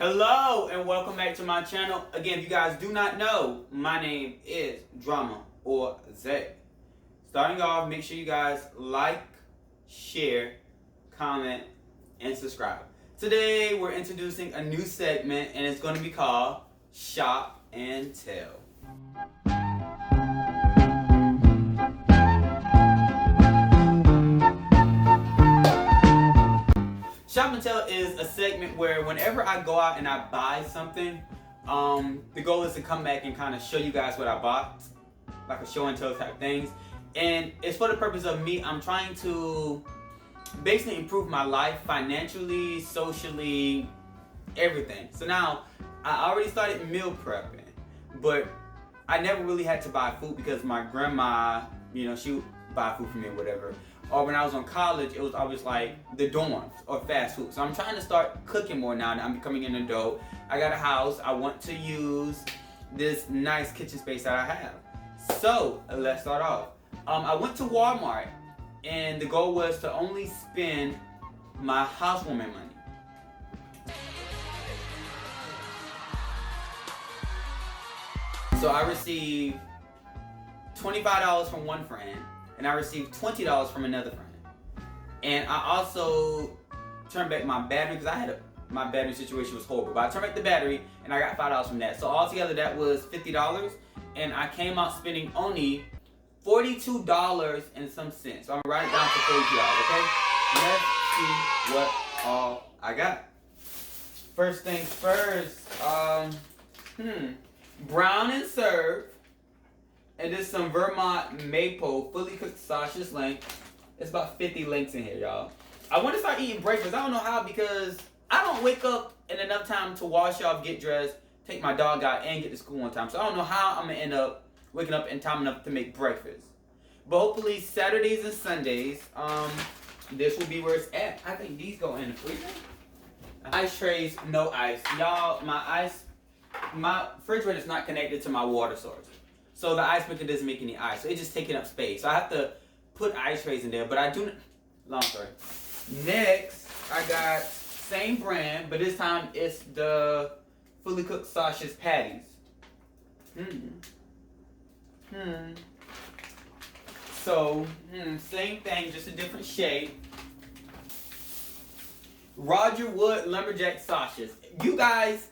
Hello and welcome back to my channel. Again, if you guys do not know, my name is Drama Audzai. Starting off, make sure you guys like, share, comment, and subscribe. Today we're introducing a new segment and it's going to be called Shop and Tell. Shop and Tell is a segment where whenever I go out and I buy something, the goal is to come back and kind of show you guys what I bought, like a show and tell type things. And it's for the purpose of me, I'm trying to basically improve my life financially, socially, everything. So now, I already started meal prepping, but I never really had to buy food because my grandma, she would buy food for me or whatever. Or when I was on college, it was always like the dorms or fast food. So I'm trying to start cooking more now that I'm becoming an adult. I got a house. I want to use this nice kitchen space that I have. So let's start off. I went to Walmart and the goal was to only spend my housewarming money. So I received $25 from one friend. And I received $20 from another friend. And I also turned back my battery because my battery situation was horrible. But I turned back the battery and I got $5 from that. So altogether that was $50. And I came out spending only $42 and some cents. So I'm gonna write it down for $42, okay? Let's see what all I got. First things first, brown and serve. And there's some Vermont maple fully cooked sausage link. It's about 50 links in here, y'all. I want to start eating breakfast. I don't know how because I don't wake up in enough time to wash off, get dressed, take my dog out, and get to school on time. So I don't know how I'm going to end up waking up in time enough to make breakfast. But hopefully Saturdays and Sundays, this will be where it's at. I think these go in the freezer. Ice trays, no ice. Y'all, my refrigerator is not connected to my water source. So the ice maker doesn't make any ice. So it's just taking up space. So I have to put ice trays in there. But I do, long story. Next, I got same brand, but this time it's the fully cooked sausage patties. So, same thing, just a different shade. Roger Wood lumberjack sausage. You guys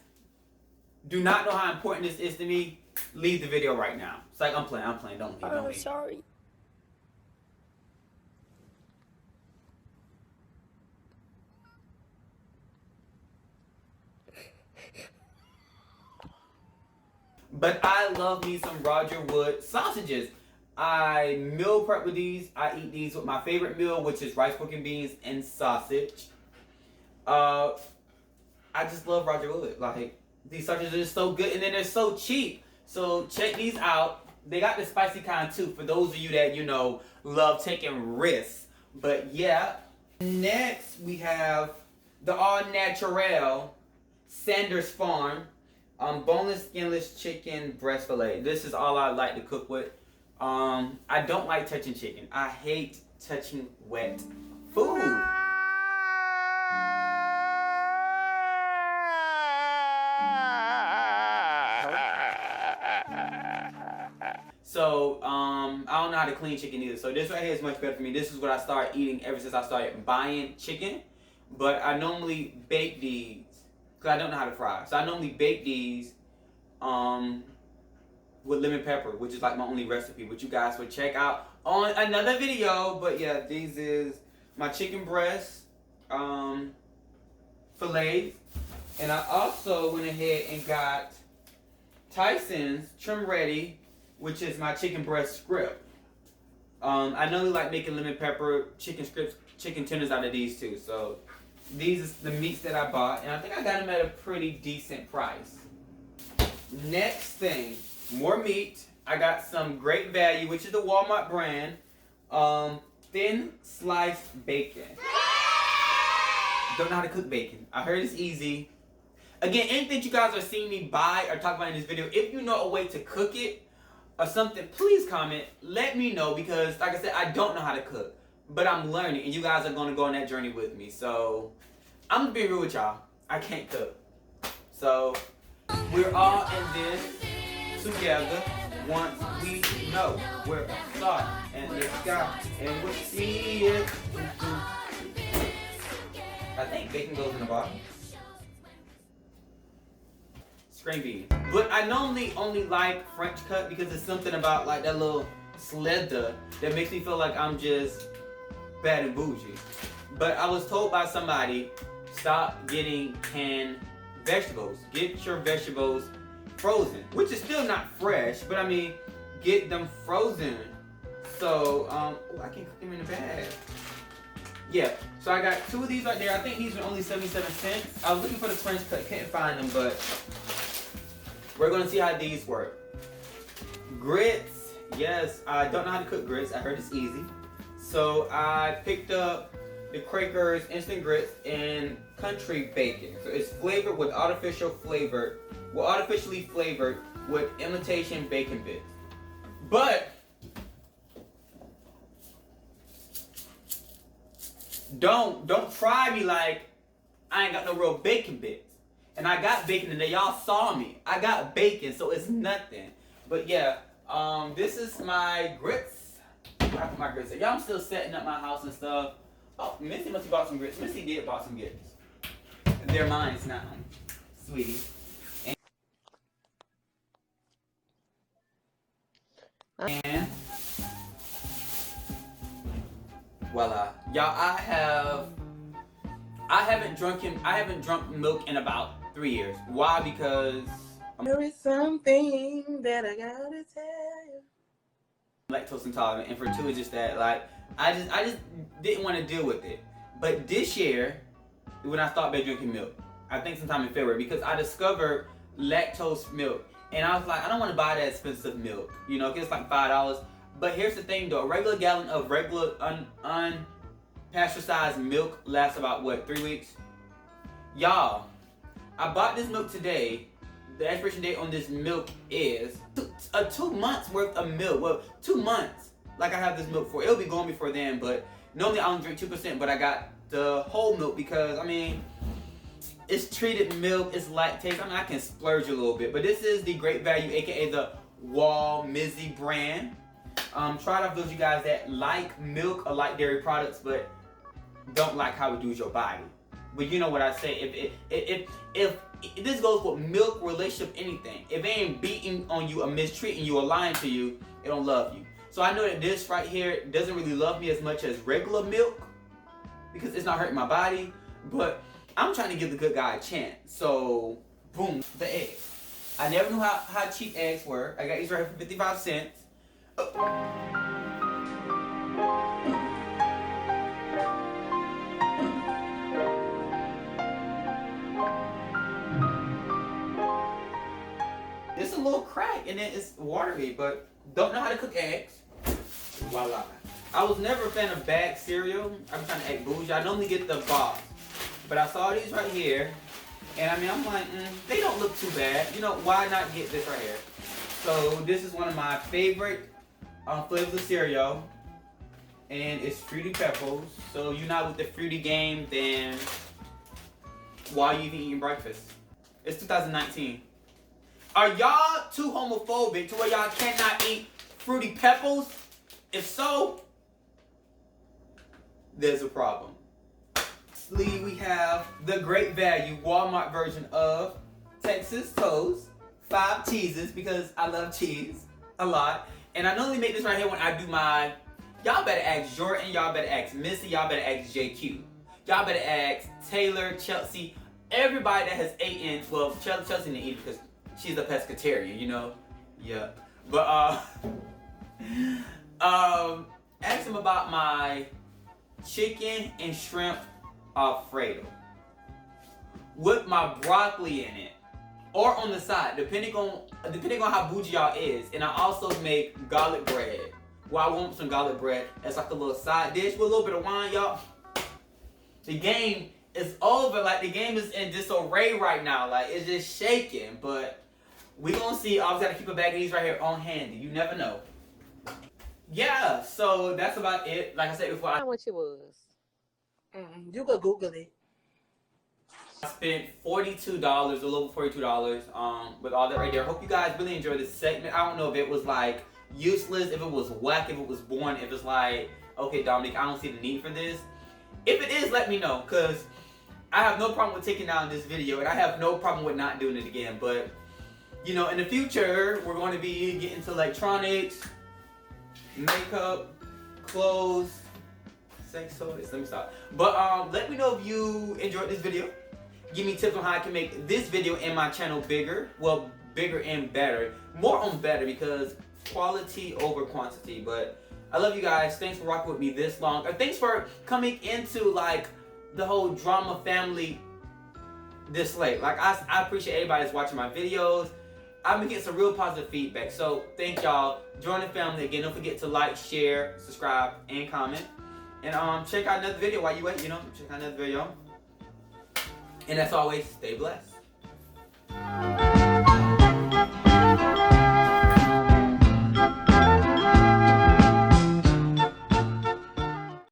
do not know how important this is to me. Leave the video right now. It's like I'm playing. Don't leave. Don't leave. Sorry. But I love me some Roger Wood sausages. I meal prep with these. I eat these with my favorite meal, which is rice, pork, and beans and sausage. I just love Roger Wood. Like, these sausages are just so good, and then they're so cheap. So check these out. They got the spicy kind too, for those of you that, love taking risks. But yeah. Next, we have the all natural Sanders Farm boneless, skinless chicken breast fillet. This is all I like to cook with. I don't like touching chicken. I hate touching wet food. So, I don't know how to clean chicken either. So this right here is much better for me. This is what I started eating ever since I started buying chicken. But I normally bake these, because I don't know how to fry. So I normally bake these with lemon pepper, which is like my only recipe, which you guys would check out on another video. But yeah, these is my chicken breast fillets. And I also went ahead and got Tyson's Trim Ready, which is my chicken breast strip. I normally like making lemon pepper chicken strips, chicken tenders out of these too. So these is the meats that I bought, and I think I got them at a pretty decent price. Next thing, more meat. I got some Great Value, which is the Walmart brand, thin sliced bacon. Don't know how to cook bacon. I heard it's easy. Again, anything you guys are seeing me buy or talk about in this video, if you know a way to cook it or something, please comment. Let me know, because like I said, I don't know how to cook. But I'm learning, and you guys are going to go on that journey with me. So, I'm going to be real with y'all. I can't cook. So we're all in this together once we know we're a star in the sky and we'll see it. I think bacon goes in the bottom. Screen bean. But I normally only like French cut because it's something about like that little slither that makes me feel like I'm just bad and bougie. But I was told by somebody, stop getting canned vegetables. Get your vegetables frozen, which is still not fresh, but I mean, get them frozen. So, I can cook them in a bag. Yeah, so I got 2 of these right there. I think these are only 77 cents. I was looking for the French cut, couldn't find them, but we're gonna see how these work. Grits, yes, I don't know how to cook grits. I heard it's easy. So I picked up the Quaker's instant grits in country bacon. So it's flavored with artificially flavored with imitation bacon bits. But don't try me like I ain't got no real bacon bits. And I got bacon today. Y'all saw me. I got bacon, so it's nothing. But yeah, this is my grits. My grits. Y'all, I'm still setting up my house and stuff. Oh, Missy must have bought some grits. Missy did bought some grits. They're mine now, sweetie. And voila, y'all. I haven't drunk milk in about 3 years. Why? Because there is something that I gotta tell you. Lactose intolerant, and for 2 it's just that like I just didn't want to deal with it. But this year, when I started drinking milk, I think sometime in February, because I discovered lactose milk, and I was like, I don't want to buy that expensive milk, you know, because it's like $5. But here's the thing though, a regular gallon of regular unpasteurized milk lasts about what, 3 weeks? Y'all, I bought this milk today. The expiration date on this milk is 2 months worth of milk. Well, 2 months. Like I have this milk for. It'll be gone before then, but normally I only drink 2%, but I got the whole milk because, I mean, it's treated milk, it's lactase. I mean, I can splurge a little bit, but this is the Great Value, aka the Wall Mizzy brand. Try it out for those of you guys that like milk or like dairy products, but don't like how it does your body. But you know what I say, if this goes for milk, relationship, anything. If it ain't beating on you or mistreating you or lying to you, it don't love you. So I know that this right here doesn't really love me as much as regular milk because it's not hurting my body, but I'm trying to give the good guy a chance. So, boom, the eggs. I never knew how cheap eggs were. I got these right here for 55 cents. It's a little crack and then it's watery, but don't know how to cook eggs. Voila. I was never a fan of bag cereal. I'm trying to act bougie. I normally get the box, but I saw these right here, and I mean, I'm like, they don't look too bad. You know, why not get this right here? So this is one of my favorite flavors of cereal, and it's Fruity Pebbles. So you're not with the fruity game, then why are you even eating breakfast? It's 2019. Are y'all too homophobic to where y'all cannot eat Fruity Pebbles? If so, there's a problem. Lastly, we have the Great Value Walmart version of Texas Toast. 5 cheeses because I love cheese a lot. And I normally make this right here when I do my, y'all better ask Jordan, y'all better ask Missy, y'all better ask JQ. Y'all better ask Taylor, Chelsea, everybody that has eaten, well, Chelsea didn't eat because she's a pescatarian, you know? Yeah. But, ask them about my chicken and shrimp Alfredo with my broccoli in it, or on the side, depending on how bougie y'all is. And I also make garlic bread. Well, I want some garlic bread as like a little side dish with a little bit of wine, y'all. The game is over. Like, the game is in disarray right now. Like, it's just shaking. But we gonna see. I always gotta keep a bag of these right here on handy. You never know. Yeah, so that's about it. Like I said before, What you was. You could Google it. I spent $42, a little over $42, with all that right there. Hope you guys really enjoyed this segment. I don't know if it was like useless, if it was whack, if it was boring, if it's like, okay, Dominic, I don't see the need for this. If it is, let me know, because I have no problem with taking down this video, and I have no problem with not doing it again. But, you know, in the future, we're going to be getting into electronics, makeup, clothes, sex toys. Let me stop. But let me know if you enjoyed this video. Give me tips on how I can make this video and my channel bigger. Well, bigger and better. More on better, because quality over quantity. But I love you guys. Thanks for rocking with me this long. Thanks for coming into like the whole drama family this late. Like I appreciate everybody that's watching my videos. I've been getting some real positive feedback. So thank y'all. Join the family again. Don't forget to like, share, subscribe, and comment. And check out another video while you wait. You know, check out another video. And as always, stay blessed.